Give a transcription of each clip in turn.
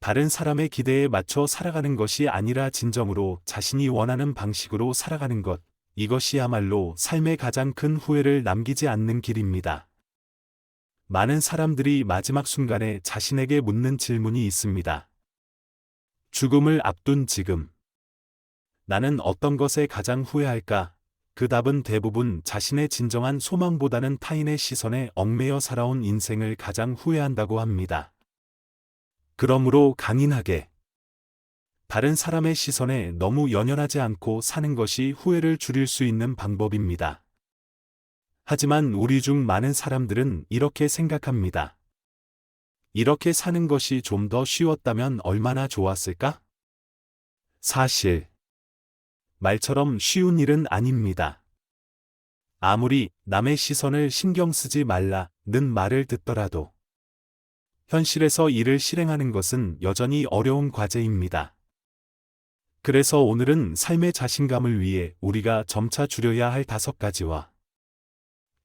다른 사람의 기대에 맞춰 살아가는 것이 아니라 진정으로 자신이 원하는 방식으로 살아가는 것, 이것이야말로 삶의 가장 큰 후회를 남기지 않는 길입니다. 많은 사람들이 마지막 순간에 자신에게 묻는 질문이 있습니다. 죽음을 앞둔 지금, 나는 어떤 것에 가장 후회할까? 그 답은 대부분 자신의 진정한 소망보다는 타인의 시선에 얽매여 살아온 인생을 가장 후회한다고 합니다. 그러므로 강인하게 다른 사람의 시선에 너무 연연하지 않고 사는 것이 후회를 줄일 수 있는 방법입니다. 하지만 우리 중 많은 사람들은 이렇게 생각합니다. 이렇게 사는 것이 좀 더 쉬웠다면 얼마나 좋았을까? 사실, 말처럼 쉬운 일은 아닙니다. 아무리 남의 시선을 신경 쓰지 말라는 말을 듣더라도 현실에서 이를 실행하는 것은 여전히 어려운 과제입니다. 그래서 오늘은 삶의 자신감을 위해 우리가 점차 줄여야 할 5가지와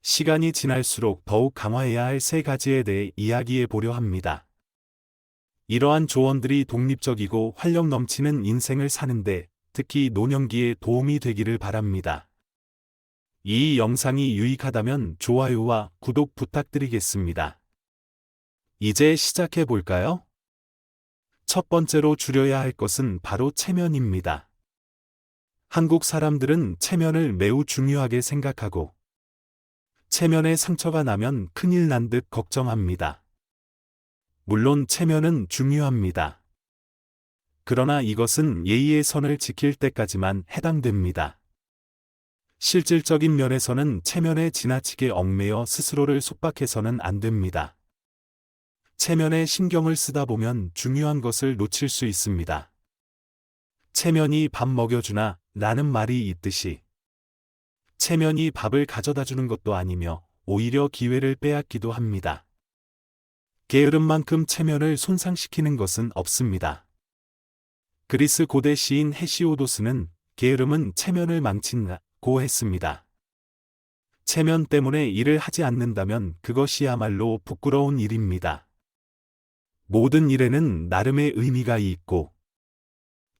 시간이 지날수록 더욱 강화해야 할 3가지에 대해 이야기해 보려 합니다. 이러한 조언들이 독립적이고 활력 넘치는 인생을 사는데 특히 노년기에 도움이 되기를 바랍니다. 이 영상이 유익하다면 좋아요와 구독 부탁드리겠습니다. 이제 시작해 볼까요? 첫 번째로 줄여야 할 것은 바로 체면입니다. 한국 사람들은 체면을 매우 중요하게 생각하고 체면에 상처가 나면 큰일 난 듯 걱정합니다. 물론 체면은 중요합니다. 그러나 이것은 예의의 선을 지킬 때까지만 해당됩니다. 실질적인 면에서는 체면에 지나치게 얽매여 스스로를 속박해서는 안 됩니다. 체면에 신경을 쓰다 보면 중요한 것을 놓칠 수 있습니다. 체면이 밥 먹여주나 라는 말이 있듯이 체면이 밥을 가져다 주는 것도 아니며 오히려 기회를 빼앗기도 합니다. 게으름만큼 체면을 손상시키는 것은 없습니다. 그리스 고대 시인 헤시오도스는 게으름은 체면을 망친다고 했습니다. 체면 때문에 일을 하지 않는다면 그것이야말로 부끄러운 일입니다. 모든 일에는 나름의 의미가 있고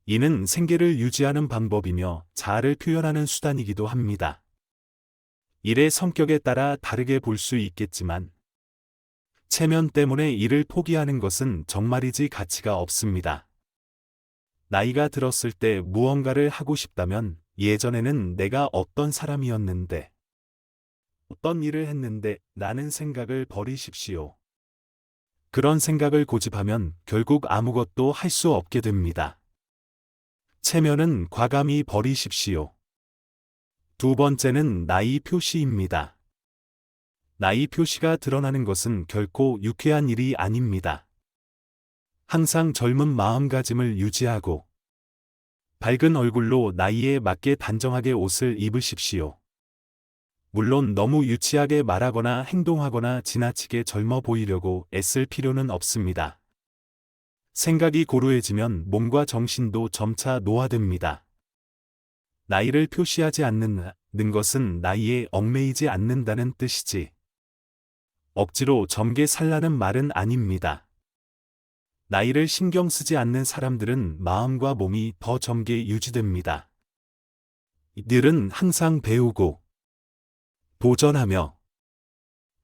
이는 생계를 유지하는 방법이며 자아를 표현하는 수단이기도 합니다. 일의 성격에 따라 다르게 볼 수 있겠지만 체면 때문에 일을 포기하는 것은 정말이지 가치가 없습니다. 나이가 들었을 때 무언가를 하고 싶다면 예전에는 내가 어떤 사람이었는데 어떤 일을 했는데 라는 생각을 버리십시오. 그런 생각을 고집하면 결국 아무것도 할 수 없게 됩니다. 체면은 과감히 버리십시오. 두 번째는 나이 표시입니다. 나이 표시가 드러나는 것은 결코 유쾌한 일이 아닙니다. 항상 젊은 마음가짐을 유지하고 밝은 얼굴로 나이에 맞게 단정하게 옷을 입으십시오. 물론 너무 유치하게 말하거나 행동하거나 지나치게 젊어 보이려고 애쓸 필요는 없습니다. 생각이 고루해지면 몸과 정신도 점차 노화됩니다. 나이를 표시하지 않는 것은 나이에 얽매이지 않는다는 뜻이지 억지로 젊게 살라는 말은 아닙니다. 나이를 신경 쓰지 않는 사람들은 마음과 몸이 더 젊게 유지됩니다. 이들은 항상 배우고 도전하며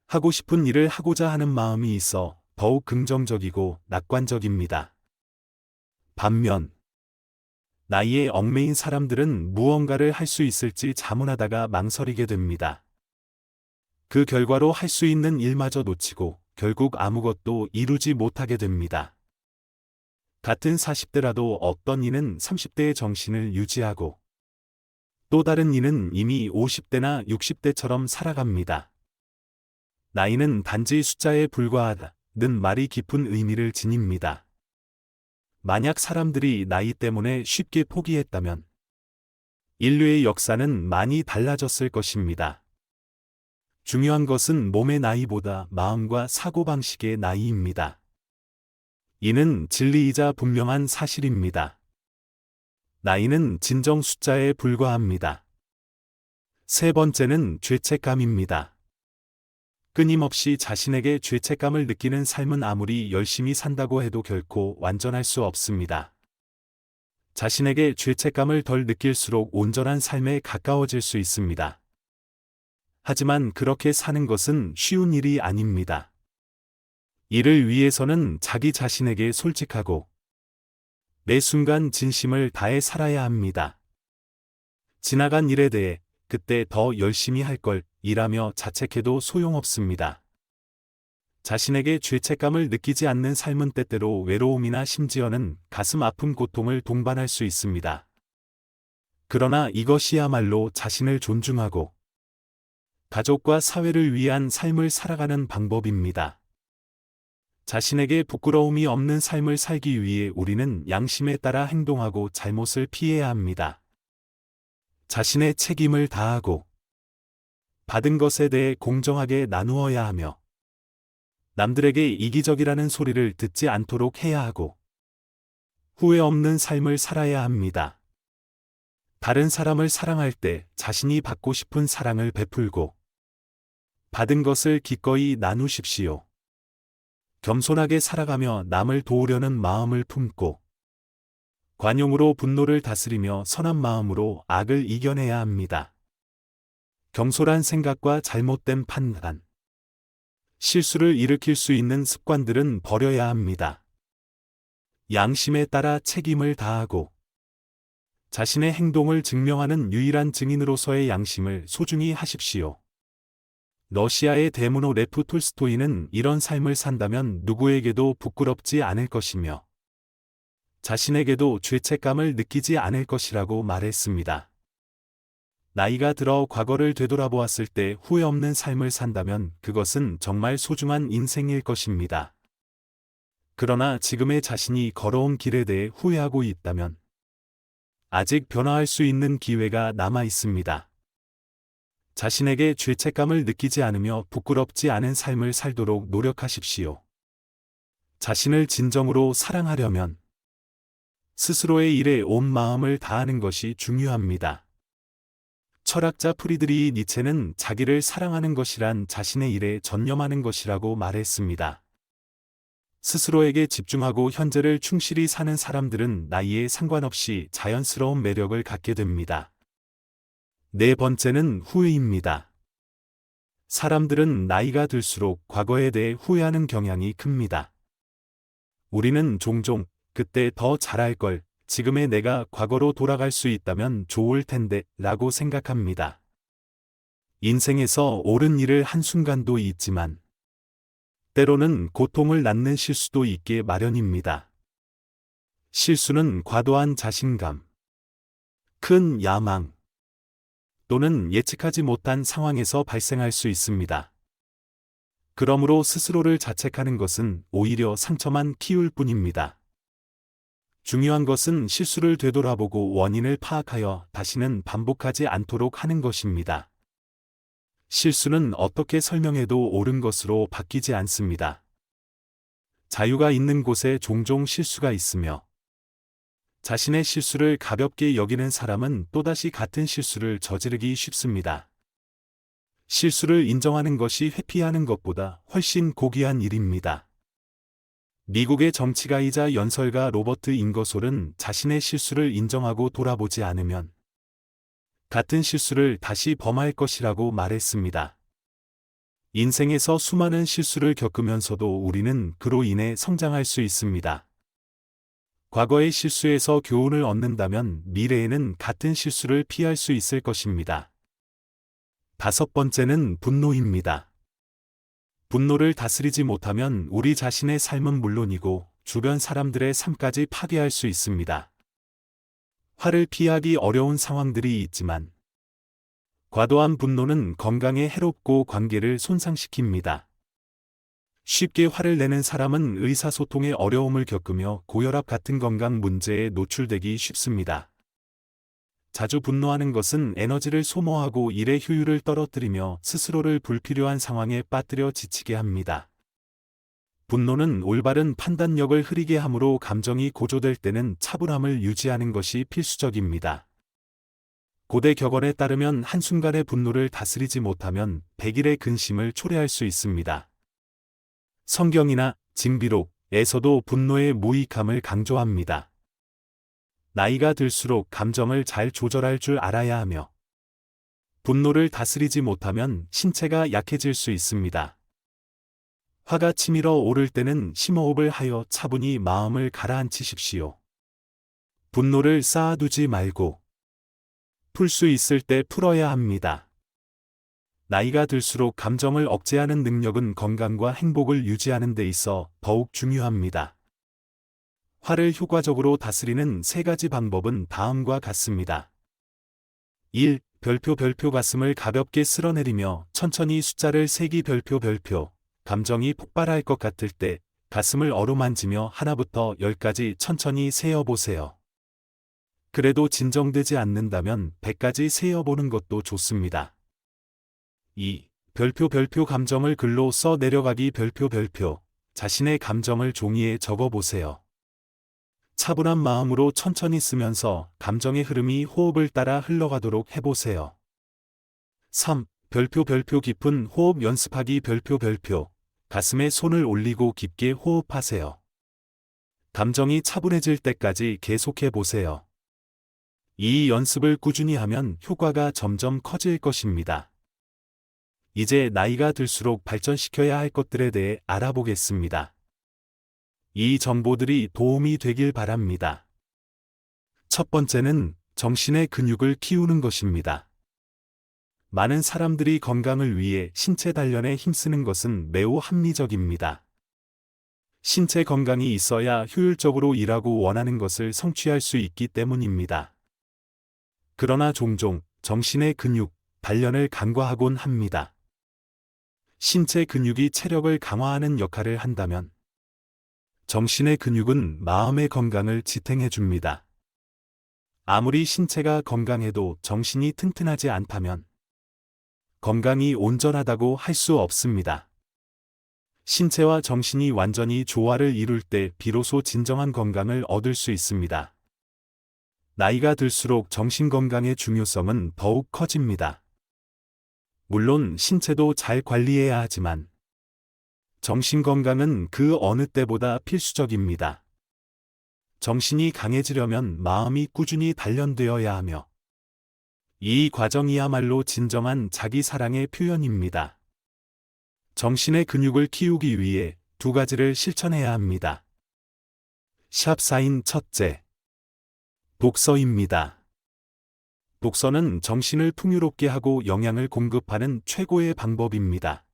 하고 싶은 일을 하고자 하는 마음이 있어 더욱 긍정적이고 낙관적입니다. 반면 나이에 얽매인 사람들은 무언가를 할 수 있을지 자문하다가 망설이게 됩니다. 그 결과로 할 수 있는 일마저 놓치고 결국 아무것도 이루지 못하게 됩니다. 같은 40대라도 어떤 이는 30대의 정신을 유지하고 또 다른 이는 이미 50대나 60대처럼 살아갑니다. 나이는 단지 숫자에 불과하다는 말이 깊은 의미를 지닙니다. 만약 사람들이 나이 때문에 쉽게 포기했다면 인류의 역사는 많이 달라졌을 것입니다. 중요한 것은 몸의 나이보다 마음과 사고방식의 나이입니다. 이는 진리이자 분명한 사실입니다. 나이는 진정 숫자에 불과합니다. 세 번째는 죄책감입니다. 끊임없이 자신에게 죄책감을 느끼는 삶은 아무리 열심히 산다고 해도 결코 완전할 수 없습니다. 자신에게 죄책감을 덜 느낄수록 온전한 삶에 가까워질 수 있습니다. 하지만 그렇게 사는 것은 쉬운 일이 아닙니다. 이를 위해서는 자기 자신에게 솔직하고 매 순간 진심을 다해 살아야 합니다. 지나간 일에 대해 그때 더 열심히 할 걸 이라며 자책해도 소용없습니다. 자신에게 죄책감을 느끼지 않는 삶은 때때로 외로움이나 심지어는 가슴 아픈 고통을 동반할 수 있습니다. 그러나 이것이야말로 자신을 존중하고 가족과 사회를 위한 삶을 살아가는 방법입니다. 자신에게 부끄러움이 없는 삶을 살기 위해 우리는 양심에 따라 행동하고 잘못을 피해야 합니다. 자신의 책임을 다하고 받은 것에 대해 공정하게 나누어야 하며 남들에게 이기적이라는 소리를 듣지 않도록 해야 하고 후회 없는 삶을 살아야 합니다. 다른 사람을 사랑할 때 자신이 받고 싶은 사랑을 베풀고 받은 것을 기꺼이 나누십시오. 겸손하게 살아가며 남을 도우려는 마음을 품고 관용으로 분노를 다스리며 선한 마음으로 악을 이겨내야 합니다. 경솔한 생각과 잘못된 판단, 실수를 일으킬 수 있는 습관들은 버려야 합니다. 양심에 따라 책임을 다하고 자신의 행동을 증명하는 유일한 증인으로서의 양심을 소중히 하십시오. 러시아의 대문호 레프 톨스토이는 이런 삶을 산다면 누구에게도 부끄럽지 않을 것이며 자신에게도 죄책감을 느끼지 않을 것이라고 말했습니다. 나이가 들어 과거를 되돌아보았을 때 후회 없는 삶을 산다면 그것은 정말 소중한 인생일 것입니다. 그러나 지금의 자신이 걸어온 길에 대해 후회하고 있다면 아직 변화할 수 있는 기회가 남아 있습니다. 자신에게 죄책감을 느끼지 않으며 부끄럽지 않은 삶을 살도록 노력하십시오. 자신을 진정으로 사랑하려면 스스로의 일에 온 마음을 다하는 것이 중요합니다. 철학자 프리드리히 니체는 자기를 사랑하는 것이란 자신의 일에 전념하는 것이라고 말했습니다. 스스로에게 집중하고 현재를 충실히 사는 사람들은 나이에 상관없이 자연스러운 매력을 갖게 됩니다. 네 번째는 후회입니다. 사람들은 나이가 들수록 과거에 대해 후회하는 경향이 큽니다. 우리는 종종 그때 더 잘할 걸, 지금의 내가 과거로 돌아갈 수 있다면 좋을 텐데 라고 생각합니다. 인생에서 옳은 일을 한순간도 있지만 때로는 고통을 낳는 실수도 있게 마련입니다. 실수는 과도한 자신감, 큰 야망 또는 예측하지 못한 상황에서 발생할 수 있습니다. 그러므로 스스로를 자책하는 것은 오히려 상처만 키울 뿐입니다. 중요한 것은 실수를 되돌아보고 원인을 파악하여 다시는 반복하지 않도록 하는 것입니다. 실수는 어떻게 설명해도 옳은 것으로 바뀌지 않습니다. 자유가 있는 곳에 종종 실수가 있으며 자신의 실수를 가볍게 여기는 사람은 또다시 같은 실수를 저지르기 쉽습니다. 실수를 인정하는 것이 회피하는 것보다 훨씬 고귀한 일입니다. 미국의 정치가이자 연설가 로버트 잉거솔은 자신의 실수를 인정하고 돌아보지 않으면 같은 실수를 다시 범할 것이라고 말했습니다. 인생에서 수많은 실수를 겪으면서도 우리는 그로 인해 성장할 수 있습니다. 과거의 실수에서 교훈을 얻는다면 미래에는 같은 실수를 피할 수 있을 것입니다. 다섯 번째는 분노입니다. 분노를 다스리지 못하면 우리 자신의 삶은 물론이고 주변 사람들의 삶까지 파괴할 수 있습니다. 화를 피하기 어려운 상황들이 있지만 과도한 분노는 건강에 해롭고 관계를 손상시킵니다. 쉽게 화를 내는 사람은 의사소통에 어려움을 겪으며 고혈압 같은 건강 문제에 노출되기 쉽습니다. 자주 분노하는 것은 에너지를 소모하고 일의 효율을 떨어뜨리며 스스로를 불필요한 상황에 빠뜨려 지치게 합니다. 분노는 올바른 판단력을 흐리게 하므로 감정이 고조될 때는 차분함을 유지하는 것이 필수적입니다. 고대 격언에 따르면 한순간의 분노를 다스리지 못하면 100일의 근심을 초래할 수 있습니다. 성경이나 징비록에서도 분노의 무익함을 강조합니다. 나이가 들수록 감정을 잘 조절할 줄 알아야 하며 분노를 다스리지 못하면 신체가 약해질 수 있습니다. 화가 치밀어 오를 때는 심호흡을 하여 차분히 마음을 가라앉히십시오. 분노를 쌓아두지 말고 풀 수 있을 때 풀어야 합니다. 나이가 들수록 감정을 억제하는 능력은 건강과 행복을 유지하는 데 있어 더욱 중요합니다. 화를 효과적으로 다스리는 3가지 방법은 다음과 같습니다. 1. 별표 가슴을 가볍게 쓸어내리며 천천히 숫자를 세기 별표 감정이 폭발할 것 같을 때 가슴을 어루만지며 1부터 10까지 천천히 세어보세요. 그래도 진정되지 않는다면 100까지 세어보는 것도 좋습니다. 2. 별표 감정을 글로 써 내려가기 별표 자신의 감정을 종이에 적어보세요. 차분한 마음으로 천천히 쓰면서 감정의 흐름이 호흡을 따라 흘러가도록 해보세요. 3. 별표 깊은 호흡 연습하기 별표 가슴에 손을 올리고 깊게 호흡하세요. 감정이 차분해질 때까지 계속해보세요. 이 연습을 꾸준히 하면 효과가 점점 커질 것입니다. 이제 나이가 들수록 발전시켜야 할 것들에 대해 알아보겠습니다. 이 정보들이 도움이 되길 바랍니다. 첫 번째는 정신의 근육을 키우는 것입니다. 많은 사람들이 건강을 위해 신체 단련에 힘쓰는 것은 매우 합리적입니다. 신체 건강이 있어야 효율적으로 일하고 원하는 것을 성취할 수 있기 때문입니다. 그러나 종종 정신의 근육, 단련을 간과하곤 합니다. 신체 근육이 체력을 강화하는 역할을 한다면 정신의 근육은 마음의 건강을 지탱해 줍니다. 아무리 신체가 건강해도 정신이 튼튼하지 않다면 건강이 온전하다고 할 수 없습니다. 신체와 정신이 완전히 조화를 이룰 때 비로소 진정한 건강을 얻을 수 있습니다. 나이가 들수록 정신 건강의 중요성은 더욱 커집니다. 물론 신체도 잘 관리해야 하지만 정신 건강은 그 어느 때보다 필수적입니다. 정신이 강해지려면 마음이 꾸준히 단련되어야 하며 이 과정이야말로 진정한 자기 사랑의 표현입니다. 정신의 근육을 키우기 위해 2가지를 실천해야 합니다. 샵사인 첫째, 독서입니다. 독서는 정신을 풍요롭게 하고 영양을 공급하는 최고의 방법입니다.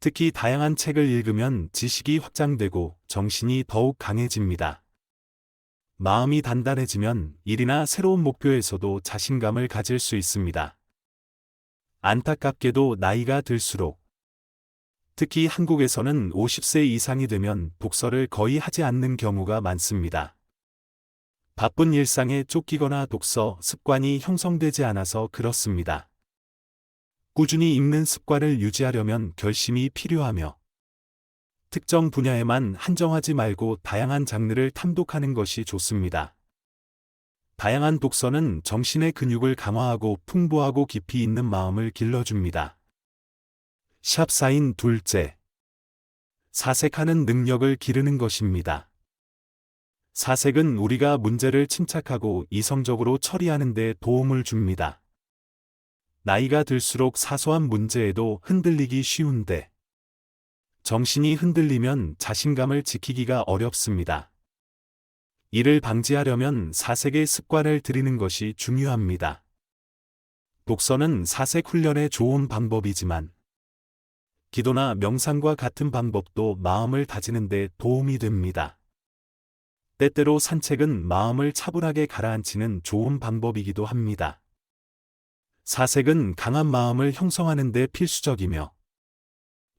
특히 다양한 책을 읽으면 지식이 확장되고 정신이 더욱 강해집니다. 마음이 단단해지면 일이나 새로운 목표에서도 자신감을 가질 수 있습니다. 안타깝게도 나이가 들수록 특히 한국에서는 50세 이상이 되면 독서를 거의 하지 않는 경우가 많습니다. 바쁜 일상에 쫓기거나 독서 습관이 형성되지 않아서 그렇습니다. 꾸준히 읽는 습관을 유지하려면 결심이 필요하며 특정 분야에만 한정하지 말고 다양한 장르를 탐독하는 것이 좋습니다. 다양한 독서는 정신의 근육을 강화하고 풍부하고 깊이 있는 마음을 길러줍니다. 샵사인 둘째, 사색하는 능력을 기르는 것입니다. 사색은 우리가 문제를 침착하고 이성적으로 처리하는 데 도움을 줍니다. 나이가 들수록 사소한 문제에도 흔들리기 쉬운데 정신이 흔들리면 자신감을 지키기가 어렵습니다. 이를 방지하려면 사색의 습관을 들이는 것이 중요합니다. 독서는 사색 훈련의 좋은 방법이지만 기도나 명상과 같은 방법도 마음을 다지는 데 도움이 됩니다. 때때로 산책은 마음을 차분하게 가라앉히는 좋은 방법이기도 합니다. 사색은 강한 마음을 형성하는 데 필수적이며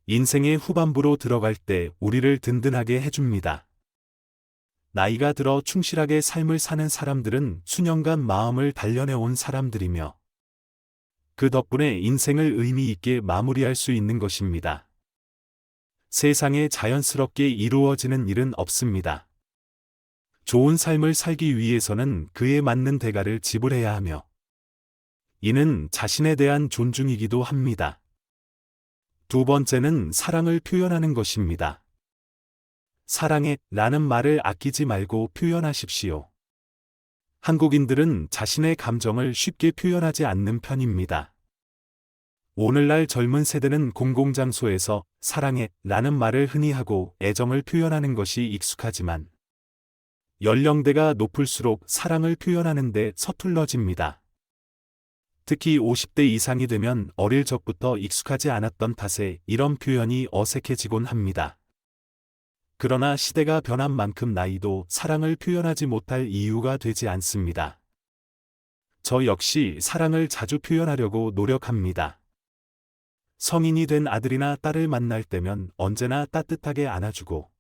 인생의 후반부로 들어갈 때 우리를 든든하게 해줍니다. 나이가 들어 충실하게 삶을 사는 사람들은 수년간 마음을 단련해온 사람들이며 그 덕분에 인생을 의미 있게 마무리할 수 있는 것입니다. 세상에 자연스럽게 이루어지는 일은 없습니다. 좋은 삶을 살기 위해서는 그에 맞는 대가를 지불해야 하며 이는 자신에 대한 존중이기도 합니다. 두 번째는 사랑을 표현하는 것입니다. 사랑해 라는 말을 아끼지 말고 표현하십시오. 한국인들은 자신의 감정을 쉽게 표현하지 않는 편입니다. 오늘날 젊은 세대는 공공장소에서 사랑해 라는 말을 흔히 하고 애정을 표현하는 것이 익숙하지만 연령대가 높을수록 사랑을 표현하는 데 서툴러집니다. 특히 50대 이상이 되면 어릴 적부터 익숙하지 않았던 탓에 이런 표현이 어색해지곤 합니다. 그러나 시대가 변한 만큼 나이도 사랑을 표현하지 못할 이유가 되지 않습니다. 저 역시 사랑을 자주 표현하려고 노력합니다. 성인이 된 아들이나 딸을 만날 때면 언제나 따뜻하게 안아주고,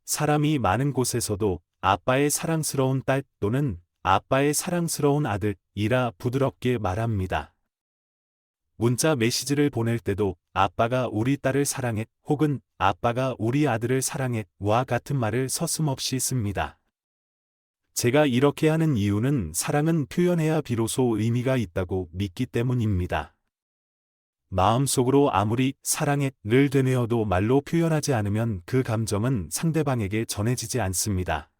사람이 많은 곳에서도 아빠의 사랑스러운 딸 또는 아빠의 사랑스러운 아들이라 부드럽게 말합니다. 문자 메시지를 보낼 때도 아빠가 우리 딸을 사랑해 혹은 아빠가 우리 아들을 사랑해와 같은 말을 서슴없이 씁니다. 제가 이렇게 하는 이유는 사랑은 표현해야 비로소 의미가 있다고 믿기 때문입니다. 마음속으로 아무리 사랑해를 되뇌어도 말로 표현하지 않으면 그 감정은 상대방에게 전해지지 않습니다.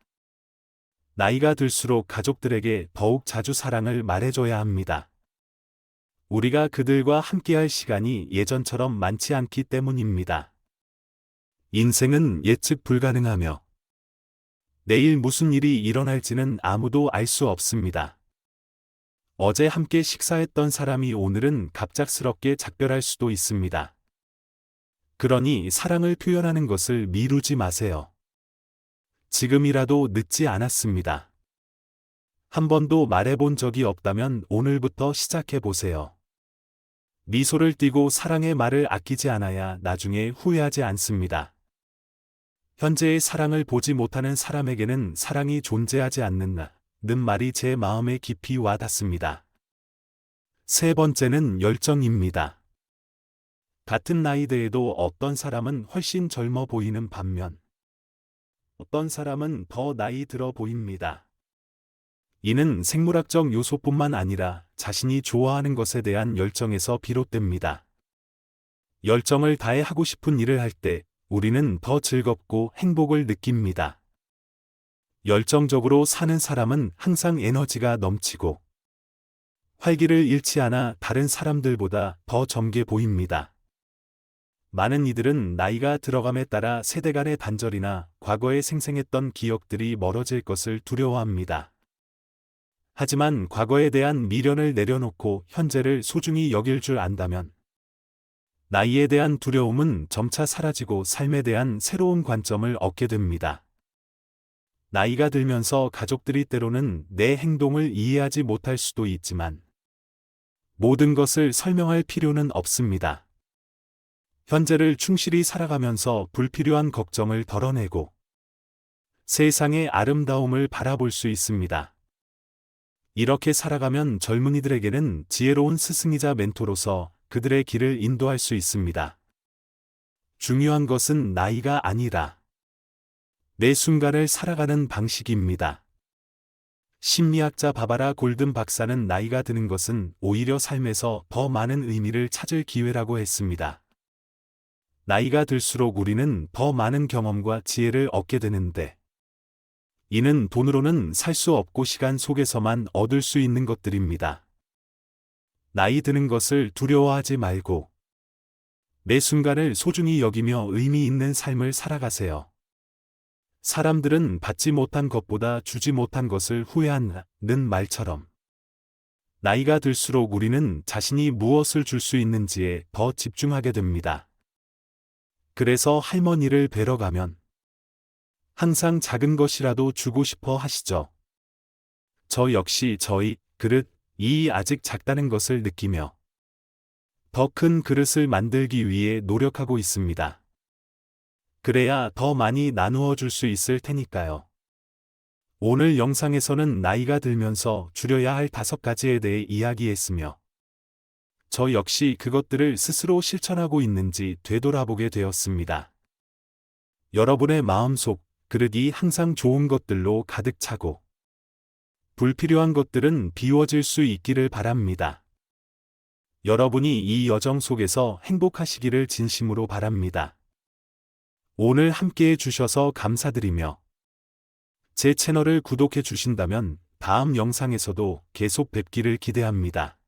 나이가 들수록 가족들에게 더욱 자주 사랑을 말해줘야 합니다. 우리가 그들과 함께할 시간이 예전처럼 많지 않기 때문입니다. 인생은 예측 불가능하며 내일 무슨 일이 일어날지는 아무도 알 수 없습니다. 어제 함께 식사했던 사람이 오늘은 갑작스럽게 작별할 수도 있습니다. 그러니 사랑을 표현하는 것을 미루지 마세요. 지금이라도 늦지 않았습니다. 한 번도 말해본 적이 없다면 오늘부터 시작해보세요. 미소를 띠고 사랑의 말을 아끼지 않아야 나중에 후회하지 않습니다. 현재의 사랑을 보지 못하는 사람에게는 사랑이 존재하지 않는다는 말이 제 마음에 깊이 와닿습니다. 세 번째는 열정입니다. 같은 나이대에도 어떤 사람은 훨씬 젊어 보이는 반면 어떤 사람은 더 나이 들어 보입니다. 이는 생물학적 요소뿐만 아니라 자신이 좋아하는 것에 대한 열정에서 비롯됩니다. 열정을 다해 하고 싶은 일을 할 때 우리는 더 즐겁고 행복을 느낍니다. 열정적으로 사는 사람은 항상 에너지가 넘치고 활기를 잃지 않아 다른 사람들보다 더 젊게 보입니다. 많은 이들은 나이가 들어감에 따라 세대 간의 단절이나 과거에 생생했던 기억들이 멀어질 것을 두려워합니다. 하지만 과거에 대한 미련을 내려놓고 현재를 소중히 여길 줄 안다면 나이에 대한 두려움은 점차 사라지고 삶에 대한 새로운 관점을 얻게 됩니다. 나이가 들면서 가족들이 때로는 내 행동을 이해하지 못할 수도 있지만 모든 것을 설명할 필요는 없습니다. 현재를 충실히 살아가면서 불필요한 걱정을 덜어내고 세상의 아름다움을 바라볼 수 있습니다. 이렇게 살아가면 젊은이들에게는 지혜로운 스승이자 멘토로서 그들의 길을 인도할 수 있습니다. 중요한 것은 나이가 아니라 매 순간을 살아가는 방식입니다. 심리학자 바바라 골든 박사는 나이가 드는 것은 오히려 삶에서 더 많은 의미를 찾을 기회라고 했습니다. 나이가 들수록 우리는 더 많은 경험과 지혜를 얻게 되는데 이는 돈으로는 살 수 없고 시간 속에서만 얻을 수 있는 것들입니다. 나이 드는 것을 두려워하지 말고 매 순간을 소중히 여기며 의미 있는 삶을 살아가세요. 사람들은 받지 못한 것보다 주지 못한 것을 후회한다는 말처럼 나이가 들수록 우리는 자신이 무엇을 줄 수 있는지에 더 집중하게 됩니다. 그래서 할머니를 뵈러 가면 항상 작은 것이라도 주고 싶어 하시죠. 저 역시 저희 그릇이 아직 작다는 것을 느끼며 더 큰 그릇을 만들기 위해 노력하고 있습니다. 그래야 더 많이 나누어 줄 수 있을 테니까요. 오늘 영상에서는 나이가 들면서 줄여야 할 5가지에 대해 이야기했으며 저 역시 그것들을 스스로 실천하고 있는지 되돌아보게 되었습니다. 여러분의 마음속 그릇이 항상 좋은 것들로 가득 차고 불필요한 것들은 비워질 수 있기를 바랍니다. 여러분이 이 여정 속에서 행복하시기를 진심으로 바랍니다. 오늘 함께해 주셔서 감사드리며 제 채널을 구독해 주신다면 다음 영상에서도 계속 뵙기를 기대합니다.